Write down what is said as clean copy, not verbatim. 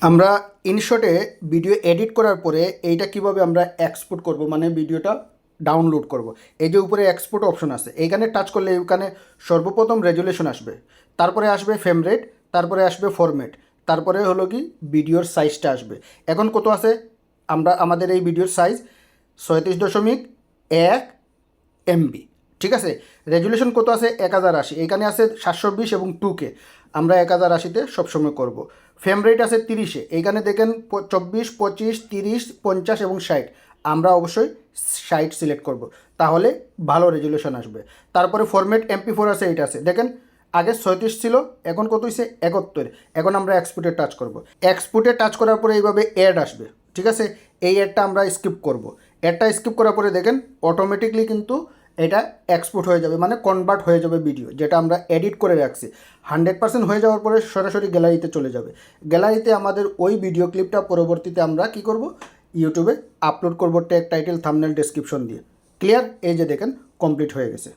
আমরা ইনশটে video edit করার পরে এইটা কিভাবে আমরা এক্সপোর্ট করব, মানে ভিডিওটা ডাউনলোড করব। এই যে উপরে এক্সপোর্ট অপশন আছে, এইখানে টাচ করলে এখানে সর্বপ্রথম রেজুলেশন আসবে, তারপরে আসবে ফ্রেম রেট, তারপরে আসবে ফরম্যাট, তারপরে হলো কি ভিডিওর সাইজটা আসবে। এখন কত আছে, আমাদের এই ভিডিওর সাইজ 37.1 MB, ঠিক আছে। রেজুলেশন কত আছে 1080, এখানে আছে 720 এবং 2K। আমরা 1080-তে সবসময় করব। ফ্রেম রেট আছে 30-এ, এইখানে দেখেন 24, 25, 30, 50 এবং 60। আমরা অবশ্যই 60 সিলেক্ট করব, তাহলে ভালো রেজুলেশন আসবে। তারপরে ফরম্যাট MP4 আছে, এইটা আছে দেখেন, আগে 36 ছিল, এখন কত হয়েছে 71। এখন আমরা এক্সপোর্টে টাচ করব। এক্সপোর্টে টাচ করার পরে এইভাবে অ্যাড আসবে, ঠিক আছে। এই অ্যাডটা আমরা স্কিপ করব। অ্যাডটা স্কিপ করার পরে দেখেন অটোমেটিকলি কিন্তু এটা এক্সপোর্ট হয়ে যাবে, মানে কনভার্ট হয়ে যাবে ভিডিও, যেটা আমরা এডিট করে রাখছি। 100% হয়ে যাওয়ার পরে সরাসরি গ্যালারিতে চলে যাবে। গ্যালারিতে আমাদের ওই ভিডিও ক্লিপটা পরবর্তীতে আমরা কি করব, ইউটিউবে আপলোড করব, ট্যাগ, টাইটেল, থাম্বনেল, ডেসক্রিপশন দিয়ে। ক্লিয়ার? এই যে দেখেন কমপ্লিট হয়ে গেছে।